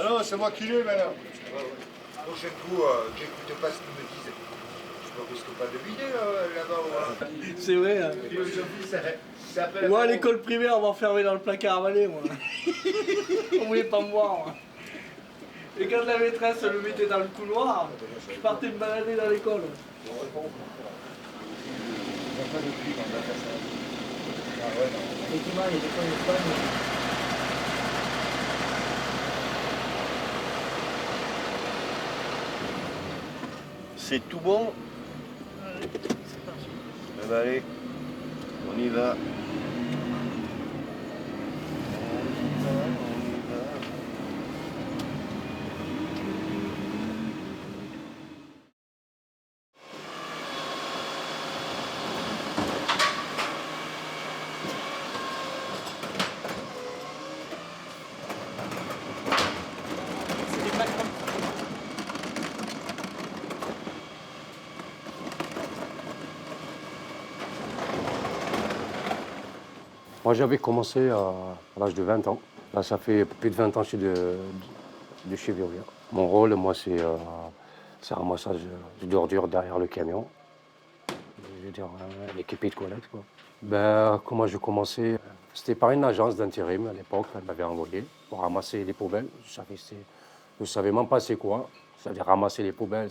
non, c'est moi qui l'ai maintenant. Prochain coup, j'écoute pas ce qu'ils me disent. Je ne risque pas de vider là-bas. C'est vrai. Hein. Moi, à l'école primaire, on m'a enfermé dans le placard à balai, moi. On voulait pas me voir, moi. Et quand la maîtresse le mettait dans le couloir, je partais me balader dans l'école. Effectivement, il y a des fois une panne. C'est tout bon. Eh ben allez, on y va. Moi, j'avais commencé à l'âge de 20 ans. Là, ça fait plus de 20 ans que je suis de chez Veolia. Mon rôle, moi, c'est ramassage d'ordures derrière le camion. Je veux dire, l'équipé de toilette, quoi. Ben, comment j'ai commencé? C'était par une agence d'intérim à l'époque, elle m'avait envoyé pour ramasser les poubelles. Je savais même pas c'est quoi. Ça veut dire ramasser les poubelles,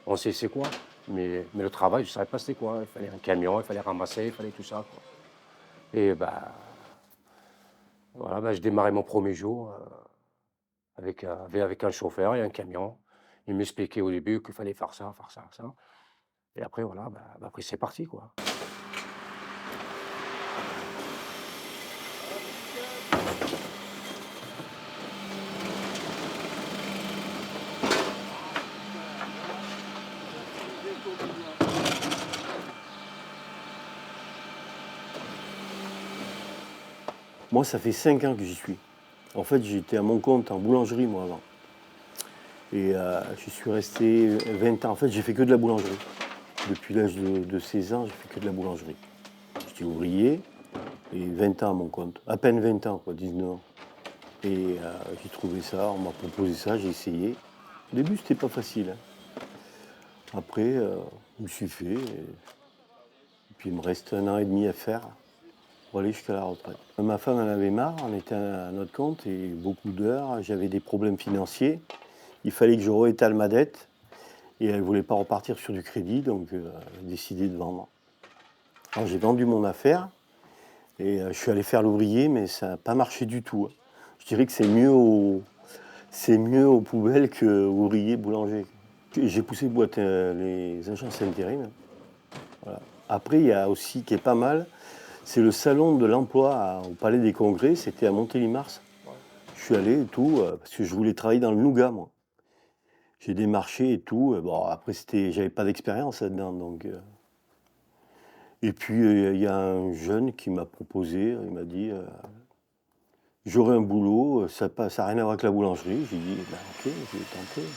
on sait c'est quoi. Mais le travail, je savais pas c'était quoi. Il fallait un camion, il fallait ramasser, il fallait tout ça, quoi. Et voilà, je démarrais mon premier jour avec un chauffeur et un camion. Il m'expliquait au début qu'il fallait faire ça, faire ça, ça. Et après, voilà, après c'est parti, quoi. Moi, ça fait 5 ans que j'y suis. En fait, j'étais à mon compte en boulangerie, moi, avant. Et je suis resté 20 ans. En fait, j'ai fait que de la boulangerie. Depuis l'âge de 16 ans, j'ai fait que de la boulangerie. J'étais ouvrier et 20 ans à mon compte. À peine 20 ans, quoi, 19 ans. Et j'ai trouvé ça, on m'a proposé ça, j'ai essayé. Au début, c'était pas facile. Après, je me suis fait. Et puis, il me reste 1 an et demi à faire pour aller jusqu'à la retraite. Ma femme en avait marre, on était à notre compte et beaucoup d'heures. J'avais des problèmes financiers. Il fallait que je réétale ma dette et elle ne voulait pas repartir sur du crédit, donc elle a décidé de vendre. Alors j'ai vendu mon affaire et je suis allé faire l'ouvrier, mais ça n'a pas marché du tout. Je dirais que c'est mieux aux poubelles qu'ouvrier boulanger. J'ai poussé boîte les agences intérim. Voilà. Après, il y a aussi, qui est pas mal, c'est le salon de l'emploi au Palais des Congrès, c'était à Montélimar. Je suis allé et tout, parce que je voulais travailler dans le nougat, moi. J'ai démarché et tout. Bon, après, j'avais pas d'expérience là-dedans, donc... Et puis, il y a un jeune qui m'a proposé, il m'a dit, j'aurai un boulot, ça n'a rien à voir avec la boulangerie. J'ai dit, ok, je vais tenter.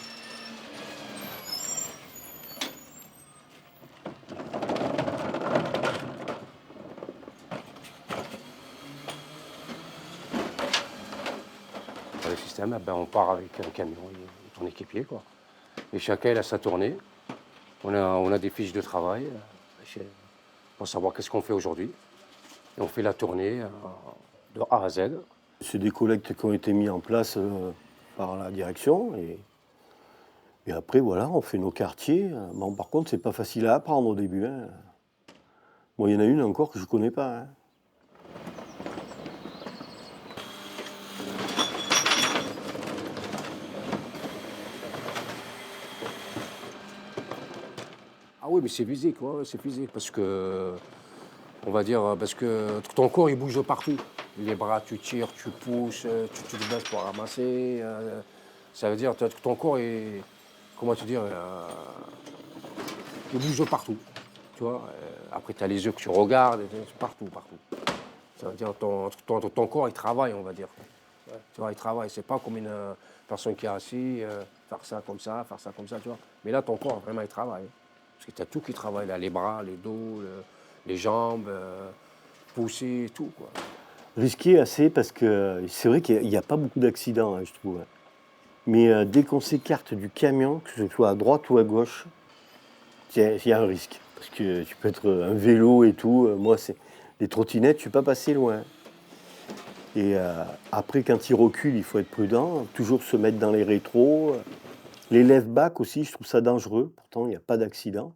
Le système, on part avec un camion et ton équipier, quoi. Et chacun il a sa tournée. On a des fiches de travail pour savoir qu'est-ce qu'on fait aujourd'hui. Et on fait la tournée de A à Z. C'est des collectes qui ont été mis en place par la direction. Et après, voilà, on fait nos quartiers. Bon, par contre, c'est pas facile à apprendre au début. Hein. Bon, il y en a une encore que je connais pas. Hein. Ah oui, mais c'est physique, ouais, c'est physique. Parce que, on va dire, parce que ton corps, il bouge de partout. Les bras, tu tires, tu pousses, tu te baisses pour ramasser. Ça veut dire que ton corps est, comment te dire, il bouge de partout. Tu vois, après, tu as les yeux que tu regardes, partout, partout. Ça veut dire que ton corps, il travaille, on va dire. Ouais. Tu vois, il travaille. C'est pas comme une personne qui est assise, faire ça, tu vois. Mais là, ton corps, vraiment, il travaille. Parce que tu as tout qui travaille, là, les bras, les dos, les jambes, pousser, tout, quoi. Risqué assez parce que c'est vrai qu'il n'y a pas beaucoup d'accidents, hein, je trouve. Mais dès qu'on s'écarte du camion, que ce soit à droite ou à gauche, il y a un risque. Parce que tu peux être un vélo et tout. Moi, les trottinettes, je ne suis pas passé loin. Et après, quand il recule, il faut être prudent. Toujours se mettre dans les rétros. Les lève-back aussi, je trouve ça dangereux. Pourtant, il n'y a pas d'accident.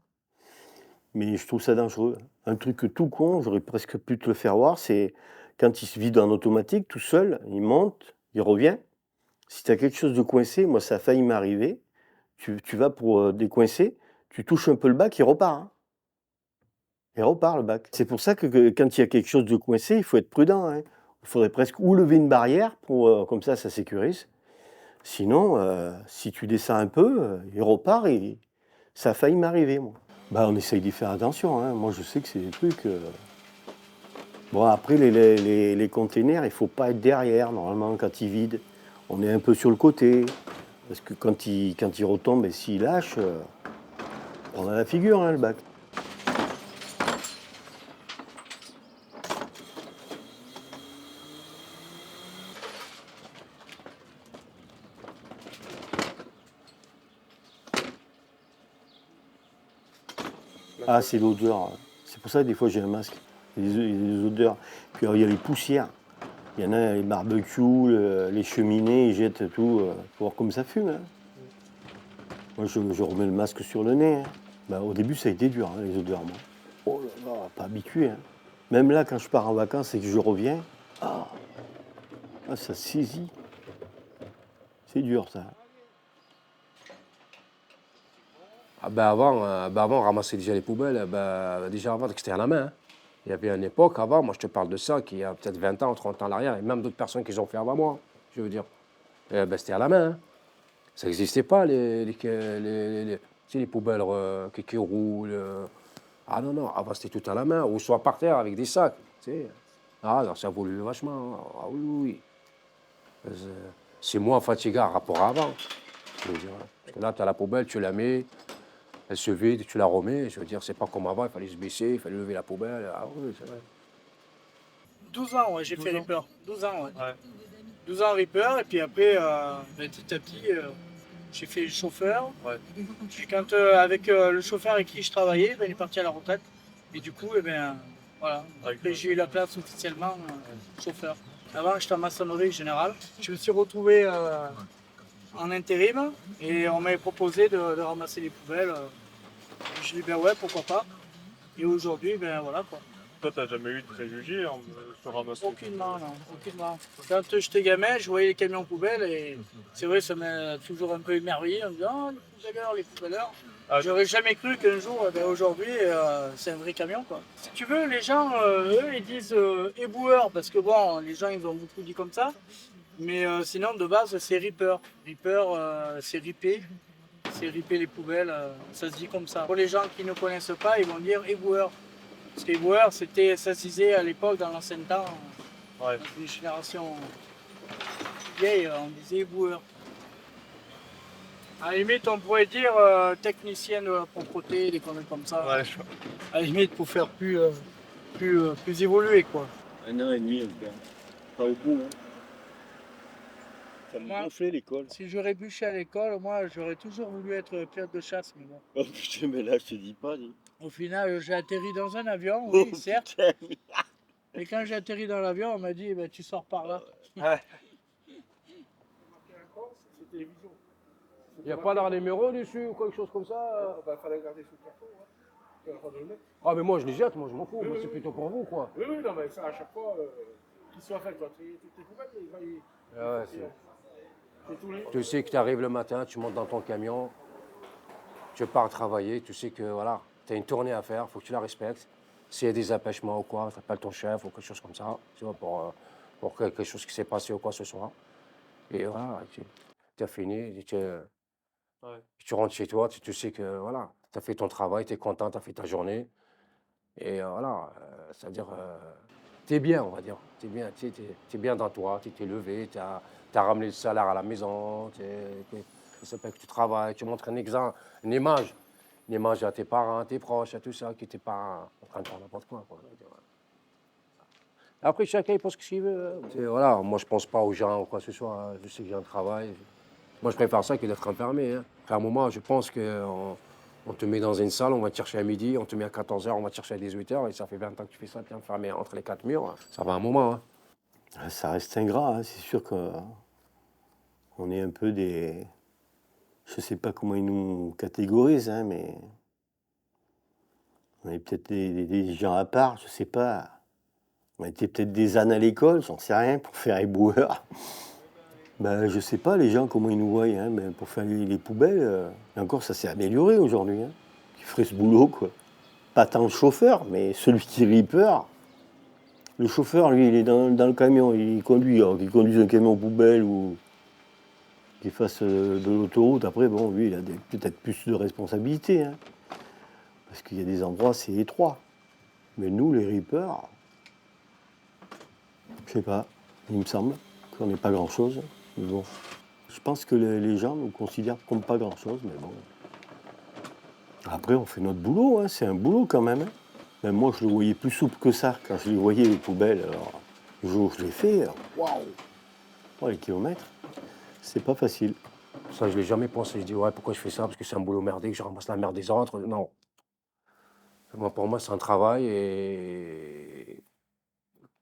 Mais je trouve ça dangereux. Un truc tout con, j'aurais presque pu te le faire voir, c'est quand il se vide en automatique, tout seul, il monte, il revient. Si tu as quelque chose de coincé, moi ça a failli m'arriver, tu vas pour décoincer, tu touches un peu le bac, il repart. Hein. Il repart le bac. C'est pour ça que quand il y a quelque chose de coincé, il faut être prudent. Hein. Il faudrait presque ou lever une barrière, pour, comme ça sécurise. Sinon, si tu descends un peu, il repart et ça a failli m'arriver, moi. Bah, on essaye d'y faire attention. Hein. Moi, je sais que c'est des trucs... Bon, après, les containers, il ne faut pas être derrière, normalement, quand ils vident. On est un peu sur le côté. Parce que quand il retombe et s'il lâche, on a la figure, hein, le bac. Ah, c'est l'odeur. C'est pour ça que des fois j'ai un masque. Il y a des odeurs. Puis alors, il y a les poussières. Il y en a les barbecues, les cheminées, ils jettent tout. Faut voir comme ça fume. Hein. Moi, je remets le masque sur le nez. Hein. Bah, au début, ça a été dur, hein, les odeurs. Moi. Oh là là, pas habitué. Hein. Même là, quand je pars en vacances et que je reviens, ça saisit. C'est dur, ça. Ah ben avant, on ramassait déjà les poubelles, déjà avant, c'était à la main. Hein. Il y avait une époque avant, moi je te parle de ça, qui a peut-être 20 ans, 30 ans en arrière, et même d'autres personnes qui ont fait avant moi, je veux dire. C'était à la main. Hein. Ça n'existait pas, tu sais, les poubelles qui roulent. Ah non, non, avant c'était tout à la main, ou soit par terre avec des sacs. Tu sais. Ah non, ça a évolué vachement. Hein. Ah oui, oui. C'est moins fatigant par rapport à avant. Je veux dire. Parce que là, tu as la poubelle, tu la mets. Elle se vide, tu la remets. Je veux dire, c'est pas comme avant, il fallait se baisser, il fallait lever la poubelle. Ah oui, c'est vrai. 12 ans, ouais, j'ai fait Reaper. 12 ans, ouais. 12 ans Reaper, et puis après, petit à petit, j'ai fait le chauffeur. Ouais. Puis quand, avec le chauffeur avec qui je travaillais, il est parti à la retraite. Et du coup, voilà. Après, j'ai eu la place officiellement chauffeur. Avant, j'étais en maçonnerie générale. Je me suis retrouvé en intérim et on m'avait proposé de ramasser les poubelles. Je dis ben ouais, pourquoi pas. Et aujourd'hui, ben voilà quoi. Toi, t'as jamais eu de préjugés sur ramasser? Aucunement, non, aucunement. Quand j'étais gamin, je voyais les camions poubelles et c'est vrai, ça m'a toujours un peu émerveillé en me disant oh, les poubelleurs. Ah, j'aurais jamais cru qu'un jour, aujourd'hui, c'est un vrai camion quoi. Si tu veux, les gens, eux, ils disent éboueur parce que bon, les gens ils ont beaucoup dit comme ça. Mais sinon, de base, c'est Reaper. Reaper, c'est ripper. C'est ripper les poubelles, ça se dit comme ça. Pour les gens qui ne connaissent pas, ils vont dire éboueur. Parce qu'éboueur, ça se disait à l'époque, dans l'ancien temps, ouais. Une génération vieille, on disait éboueur. À la limite, on pourrait dire technicien de la propreté, des conneries comme ça. Ouais, à la limite, pour faire plus évoluer, quoi. 1 an et demi, pas beaucoup, hein. Ça m'a gonflé l'école. Si j'aurais bûché à l'école, moi j'aurais toujours voulu être pilote de chasse. Mais bon. Oh putain, mais là je te dis pas. Dis. Au final, j'ai atterri dans un avion, oui, certes. Putain. Et quand j'ai atterri dans l'avion, on m'a dit tu sors par là. Ouais. Il n'y a pas leur numéro dessus ou quelque chose comme ça? Il fallait garder sous le carton. Hein. Ah, mais moi je les jette, moi je m'en fous. Oui, c'est plutôt pour vous, quoi. Oui, non, mais ça à chaque fois, qu'ils soient faits, quoi. Toutes les poubelles, Ah ouais, c'est. Tu sais que tu arrives le matin, tu montes dans ton camion, tu pars travailler, tu sais que voilà, tu as une tournée à faire, il faut que tu la respectes. S'il y a des empêchements ou quoi, tu appelles ton chef ou quelque chose comme ça, tu vois, pour quelque chose qui s'est passé ou quoi ce soir. Et voilà, tu as fini, tu rentres chez toi, tu sais que voilà, tu as fait ton travail, tu es content, tu as fait ta journée. Et voilà, c'est-à-dire, tu es bien, on va dire. Tu es bien dans toi, tu t'es levé, tu as ramené le salaire à la maison, ça fait que tu travailles, tu montres un exemple, une image à tes parents, à tes proches, à tout ça, qui n'étaient pas en train de faire n'importe quoi. Après, chacun il pense ce qu'il veut. Voilà, moi, je ne pense pas aux gens ou quoi que ce soit. Je sais que j'ai un travail. Moi, je préfère ça que d'être enfermé. Hein. À un moment, je pense qu'on on te met dans une salle, on va te chercher à midi, on te met à 14h, on va te chercher à 18h, et ça fait 20 ans que tu fais ça, tu es enfermé entre les 4 murs. Ça va un moment. Hein. Ça reste ingrat, hein. C'est sûr qu'on est un peu des... Je sais pas comment ils nous catégorisent, hein, mais... On est peut-être des gens à part, je sais pas. On était peut-être des ânes à l'école, j'en sais rien, pour faire éboueur. Ben, je sais pas, les gens, comment ils nous voient, hein, ben, pour faire les poubelles. Et encore, ça s'est amélioré aujourd'hui, hein, qui ferait ce boulot, quoi. Pas tant le chauffeur, mais celui qui ripper. Le chauffeur, lui, il est dans le camion, il conduit. Alors qu'il conduise un camion poubelle ou qu'il fasse de l'autoroute, après, bon, lui, il a peut-être plus de responsabilités, hein. Parce qu'il y a des endroits, c'est étroit. Mais nous, les rippers, je sais pas, il me semble qu'on n'est pas grand-chose. Mais bon, je pense que les gens nous considèrent comme pas grand-chose, mais bon. Après, on fait notre boulot, hein, c'est un boulot quand même. Hein. Même moi, je le voyais plus souple que ça quand je les voyais, les poubelles. Alors, le jour où je l'ai fait, waouh, oh, les kilomètres, c'est pas facile. Ça, je ne l'ai jamais pensé. Je dis, ouais, pourquoi je fais ça? Parce que c'est un boulot merdique, je ramasse la merde des autres. Non. Moi, pour moi, c'est un travail et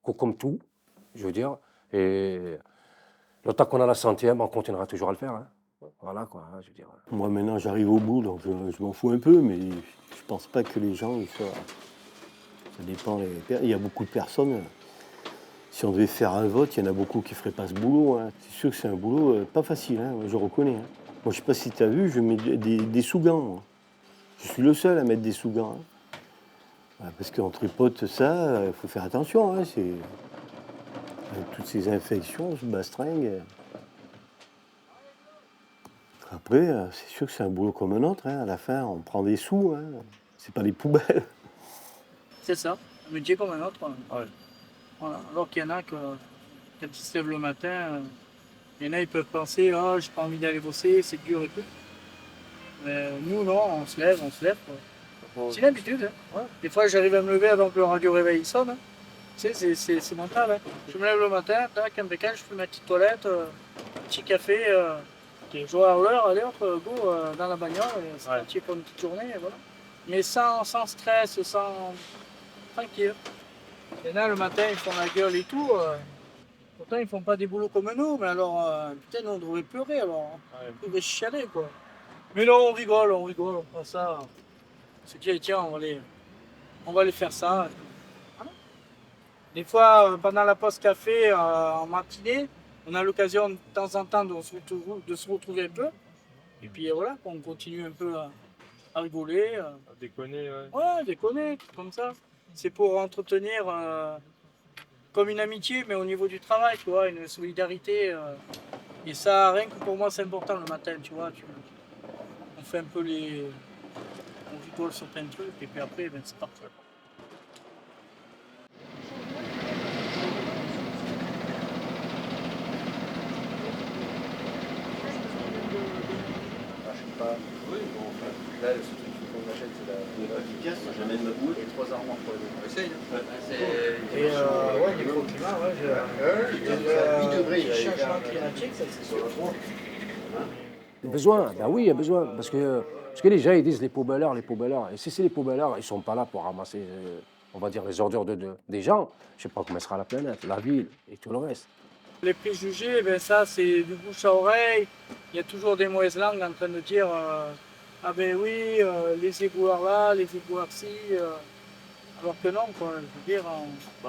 comme tout, je veux dire. Et le temps qu'on a la centième, on continuera toujours à le faire. Hein. Voilà, quoi, je veux dire. Moi, maintenant, j'arrive au bout, donc je m'en fous un peu, mais je pense pas que les gens, ils soient... Ça dépend. Il y a beaucoup de personnes. Si on devait faire un vote, il y en a beaucoup qui ne feraient pas ce boulot. Hein. C'est sûr que c'est un boulot pas facile, hein, je reconnais. Hein. Moi, je ne sais pas si tu as vu, je mets des sous-gants. Moi. Je suis le seul à mettre des sous-gants. Hein. Parce qu'on tripote ça, il faut faire attention. Hein, avec toutes ces infections, ce bastringue. Après, c'est sûr que c'est un boulot comme un autre. Hein. À la fin, on prend des sous. Hein. C'est pas des poubelles. C'est ça, un métier comme un autre. Ouais. Voilà. Alors qu'il y en a que, quand ils se lèvent le matin, il y en a, ils peuvent penser, oh, j'ai pas envie d'aller bosser, c'est dur et tout. Mais nous, non, on se lève. Quoi. C'est l'habitude. Hein. Ouais. Des fois, j'arrive à me lever avant que le radio réveil sonne. Hein. Tu sais, c'est mental. Hein. Je me lève le matin, tac, impeccable, je fais ma petite toilette, petit café, je vois à l'heure, allez, go, dans la bagnole, et c'est parti pour une petite journée, et voilà. Mais sans stress, sans... tranquille. Il y en a le matin, ils font la gueule et tout. Pourtant, ils font pas des boulots comme nous, mais alors, putain, on devrait pleurer alors. On devrait chialer, quoi. Mais non, on rigole, on prend ça. On se dit, tiens, on va aller faire ça. Voilà. Des fois, pendant la pause café, en matinée, on a l'occasion de temps en temps de se retrouver un peu. Et puis voilà, on continue un peu à rigoler. À déconner, ouais. Ouais, déconner, comme ça. C'est pour entretenir comme une amitié, mais au niveau du travail, tu vois, une solidarité. Et ça, rien que pour moi, c'est important le matin, tu vois. On fait un peu on rigole sur plein de trucs, et puis après, ben, c'est parti. Oui, bon, enfin, là, ce truc qu'on achète, c'est la pièce, j'amène ma boule et 3 armoires pour les deux. Essaye, hein. Et ouais, microclimat, ouais, 8 degrés, changement climatique, ça c'est sûr. Besoin, ben oui, il y a besoin. Parce que les gens, ils disent les poubelleurs. Et si c'est les poubelleurs, ils ne sont pas là pour ramasser, on va dire, les ordures des gens. Je ne sais pas comment sera la planète, la ville et tout le reste. Les préjugés, ben ça c'est du bouche à oreille. Il y a toujours des mauvaises langues en train de dire ah ben oui, les éboueurs là, les éboueurs ci. Alors que non, quoi. Je veux dire, on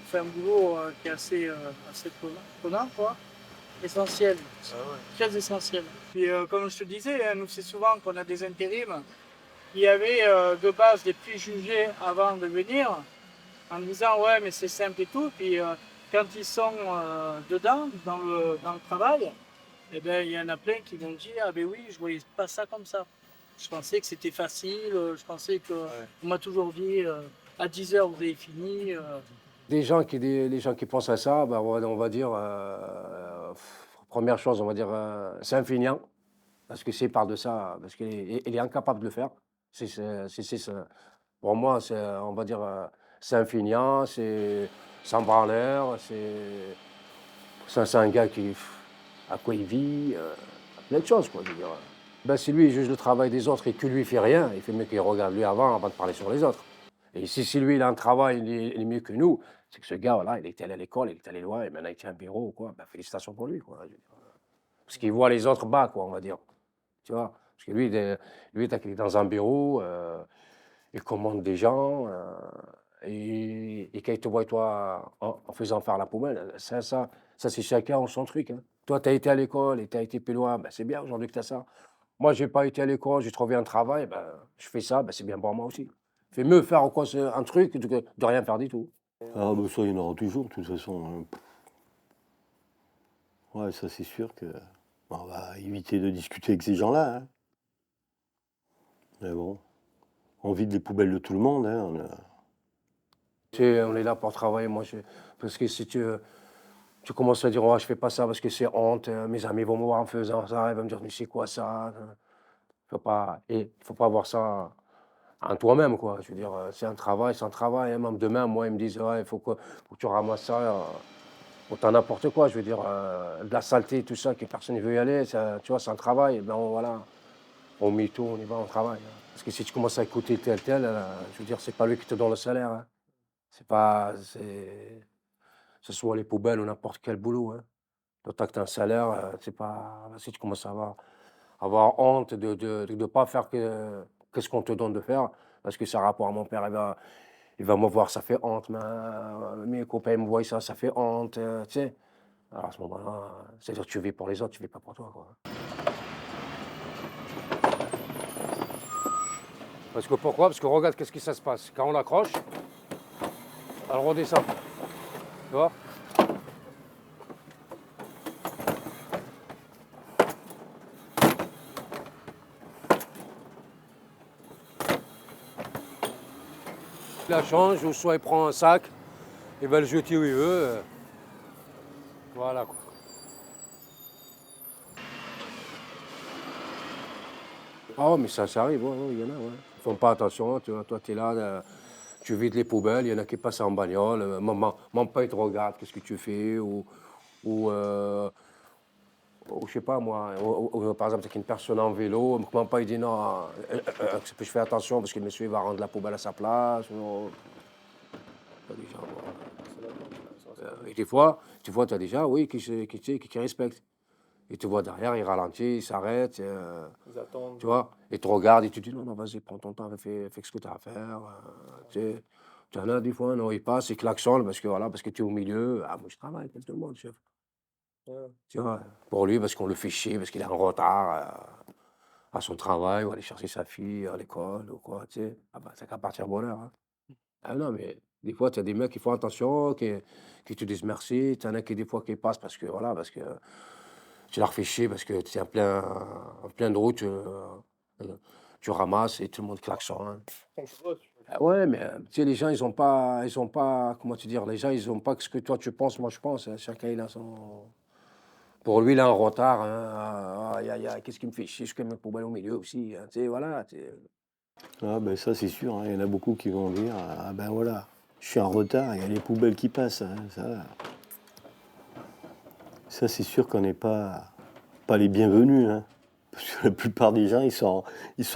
fait un boulot qui est assez prenant, quoi. Essentiel, très essentiel. Puis comme je te disais, hein, nous c'est souvent qu'on a des intérims. Il y avait de base des préjugés avant de venir, en disant ouais mais c'est simple et tout. Puis quand ils sont dedans, dans le travail, eh ben, il y en a plein qui vont dire ah ben oui, je voyais pas ça comme ça. Je pensais que c'était facile, je pensais que on m'a toujours dit à 10h vous avez fini. Les gens qui pensent à ça, ben, on va dire, première chose, on va dire, c'est un feignant, parce que s'il parle de ça, parce qu'il est incapable de le faire. Pour moi, on va dire, c'est un feignant, c'est un branleur, c'est un gars à quoi il vit. plein de choses, quoi, je veux dire. Ben, si lui, il juge le travail des autres et que lui, il fait rien, il fait mieux qu'il regarde lui avant de parler sur les autres. Et si lui, il a un travail, il est mieux que nous, c'est que ce gars, voilà, il était allé à l'école, il est allé loin, et maintenant il tient un bureau, quoi. Ben, félicitations pour lui, quoi. Je veux dire. Parce qu'il voit les autres bas, quoi, on va dire. Tu vois? Parce que lui, il est dans un bureau, il commande des gens, et quand il te voit, toi, en faisant faire la poubelle, ça c'est chacun son truc, hein. Toi, tu as été à l'école et tu as été plus loin, ben, c'est bien aujourd'hui que tu as ça. Moi, j'ai pas été à l'école, j'ai trouvé un travail, ben, je fais ça, ben, c'est bien pour moi aussi. Fait mieux faire quoi, un truc que de rien faire du tout. Ah, bah ça, il y en aura toujours, de toute façon. Hein. Ouais, ça, c'est sûr que. On va éviter de discuter avec ces gens-là. Hein. Mais bon, on vide les poubelles de tout le monde. Hein. On est là pour travailler, moi, parce que si tu commences à dire, oh, je fais pas ça parce que c'est honte, mes amis vont me voir en faisant ça, ils vont me dire, mais c'est quoi ça? Il faut pas voir ça en toi-même, quoi. Je veux dire, c'est un travail, c'est un travail. Hein. Même demain, moi, ils me disent, ouais, faut que tu ramasses ça, autant n'importe quoi. Je veux dire, de la saleté, tout ça, que personne ne veut y aller, tu vois, c'est un travail. Ben, voilà, on met tout, on y va, on travaille. Hein. Parce que si tu commences à écouter tel, je veux dire, c'est pas lui qui te donne le salaire. Hein. C'est pas, que ce soit les poubelles ou n'importe quel boulot. Hein. D'autant que tu as un salaire, c'est pas, si tu commences à avoir honte de ne pas faire que ce qu'on te donne de faire, parce que ça a rapport à mon père, il va me voir, ça fait honte, mes copains me voient ça, ça fait honte, tu sais. Alors à ce moment-là, c'est-à-dire que tu vis pour les autres, tu vis pas pour toi, quoi. Parce que pourquoi? Parce que regarde qu'est-ce qui ça se passe. Quand on l'accroche, elle redescend. Tu vois? Il la change, ou soit il prend un sac, il va le jeter où il veut. Voilà, quoi. Ah, mais ça arrive, ouais, il y en a, ouais. Ils font pas attention, tu vois, toi, tu es là, tu vides les poubelles, il y en a qui passent en bagnole, maman pas, il te regarde, qu'est-ce que tu fais, ou je sais pas moi, par exemple, avec une personne en vélo, maman pas, il dit non, je fais attention parce que le monsieur va rendre la poubelle à sa place, ou, et des fois, tu vois, tu as des gens, oui, qui respectent. Ils te voient derrière, ils ralentissent, ils s'arrêtent. Ils attendent. Tu vois, ils te regardent, ils te disent non, non, vas-y, prends ton temps, fais ce que tu as à faire. Tu en as des fois, non, ils passent, ils klaxonnent parce que, voilà, parce que tu es au milieu. Ah, moi, je travaille comme tout le monde, chef. Ouais. Tu vois, pour lui, parce qu'on le fait chier, parce qu'il est en retard à son travail, ou aller chercher sa fille à l'école, ou quoi, tu sais. Ah, bah, c'est qu'à partir de bonne heure. Hein. Ah non, mais des fois, tu as des mecs qui font attention, qui te disent merci. Tu en as qui, des fois, qui passent parce que, voilà, parce que tu leur fais chier, parce que tu es en plein de route, tu ramasses et tout le monde klaxonne. Hein. Ah ouais, mais tu sais, les gens, ils ont pas, comment te dire, les gens, ils ont pas que ce que toi tu penses, moi je pense. Hein. Chacun, il a son. Pour lui, il est en retard. Hein. Aïe, aïe, aïe, qu'est-ce qui me fait chier? Je suis comme une poubelle au milieu aussi. Hein. Tu sais, voilà. Ah, ben ça, c'est sûr. Hein. Il y en a beaucoup qui vont dire ah, ben voilà, je suis en retard, il y a les poubelles qui passent. Hein. Ça c'est sûr qu'on n'est pas les bienvenus. Hein. Parce que la plupart des gens, ils sont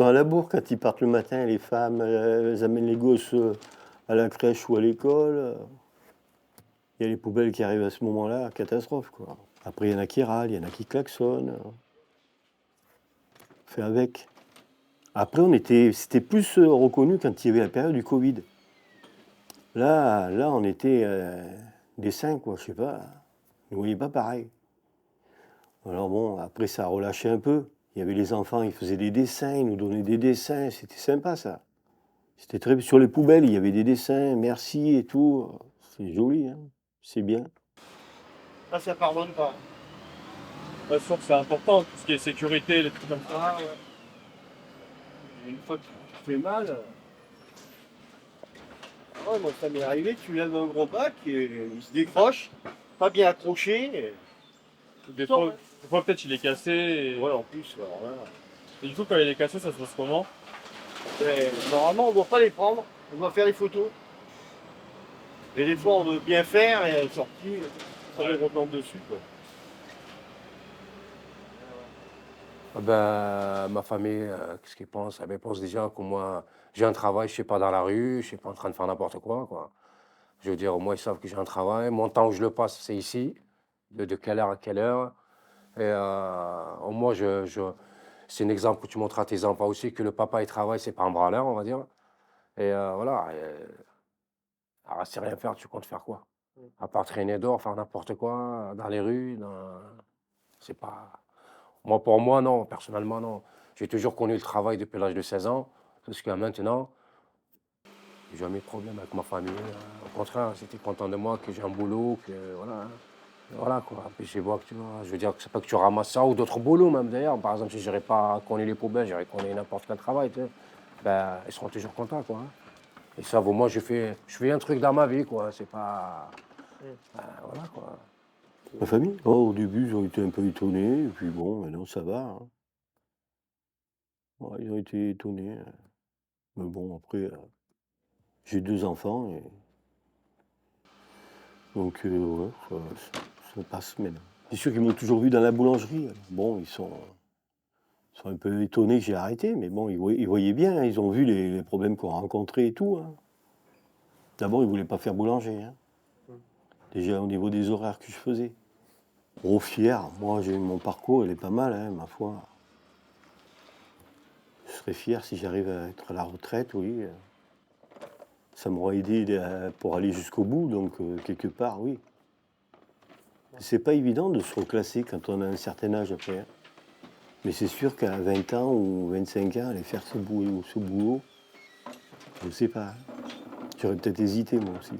à la bourre quand ils partent le matin. Les femmes, elles amènent les gosses à la crèche ou à l'école. Il y a les poubelles qui arrivent à ce moment-là, catastrophe, quoi. Après, il y en a qui râlent, il y en a qui klaxonnent. Fait avec. Après, c'était plus reconnu quand il y avait la période du Covid. Là, on était des 5, quoi, je sais pas. Nous voyez pas pareil. Alors bon, après, ça a relâché un peu. Il y avait les enfants, ils faisaient des dessins, ils nous donnaient des dessins. C'était sympa, ça. C'était très... Sur les poubelles, il y avait des dessins, merci et tout. C'est joli, hein. C'est bien. Ah, ça pardonne pas. Je sûr que c'est important, tout ce qui est sécurité, les trucs comme ça. Ah, ouais. Et une fois que tu fais mal. Ouais, moi, ça m'est arrivé, tu lèves un gros bac et il se décroche, pas bien accroché. Et... Des fois, peut-être il est cassé. Et... Ouais, en plus, alors là. Et du coup, quand il est cassé, ça se passe comment? Normalement, on ne doit pas les prendre, on doit faire les photos. Et des fois, on veut bien faire et elle est sortie, ça les retombe dessus, quoi. Ben, ma famille, qu'est-ce qu'ils pensent? Eh ben, ils pensent déjà que moi, j'ai un travail, je ne suis pas dans la rue, je ne suis pas en train de faire n'importe quoi, quoi. Je veux dire, au moins, ils savent que j'ai un travail. Mon temps où je le passe, c'est ici, de quelle heure à quelle heure. Et au moins, c'est un exemple que tu montres à tes enfants aussi, que le papa, il travaille, c'est pas un branleur, on va dire. Et voilà. Alors, si rien faire, tu comptes faire quoi? À part traîner dehors, faire n'importe quoi, dans les rues, c'est pas... Moi, pour moi, non, personnellement, non. J'ai toujours connu le travail depuis l'âge de 16 ans, jusqu'à maintenant. J'ai jamais eu de problème avec ma famille. Au contraire, j'étais content de moi, que j'ai un boulot, que voilà. Voilà quoi. Puis je vois que tu vois, je veux dire que c'est pas que tu ramasses ça ou d'autres boulots même d'ailleurs. Par exemple, si je n'irais pas connaître les poubelles, j'irais connaître n'importe quel travail, tu sais. Ben, ils seront toujours contents quoi. Et ça, au moins, je fais un truc dans ma vie quoi. C'est pas. Voilà quoi. Ma famille? Oh, au début, ils ont été un peu étonnés, et puis bon, maintenant ça va, hein. Ouais, ils ont été étonnés. Mais bon, après, j'ai 2 enfants, et donc ouais, ça passe maintenant. C'est sûr qu'ils m'ont toujours vu dans la boulangerie. Bon, ils sont un peu étonnés que j'ai arrêté, mais bon, ils voyaient bien, hein, ils ont vu les problèmes qu'on rencontrait et tout, hein. D'abord, ils voulaient pas faire boulanger, hein. Déjà au niveau des horaires que je faisais. Gros fier, moi mon parcours, il est pas mal, hein, ma foi. Je serais fier si j'arrive à être à la retraite, oui. Ça m'aura aidé pour aller jusqu'au bout, donc quelque part, oui. C'est pas évident de se reclasser quand on a un certain âge après, hein. Mais c'est sûr qu'à 20 ans ou 25 ans, aller faire ce boulot, je sais pas, hein. J'aurais peut-être hésité moi aussi.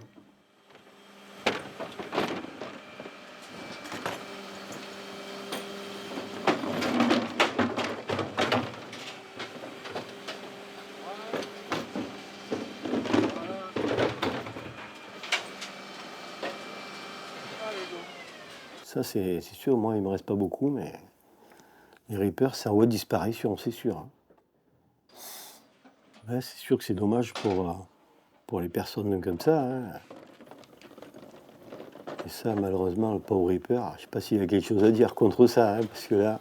Ça, c'est sûr, moi, il me reste pas beaucoup, mais les Reapers, c'est en voie de disparition, c'est sûr, hein. Ouais, c'est sûr que c'est dommage pour les personnes comme ça, hein. Et ça, malheureusement, le pauvre Reaper, je sais pas s'il y a quelque chose à dire contre ça, hein, parce que là,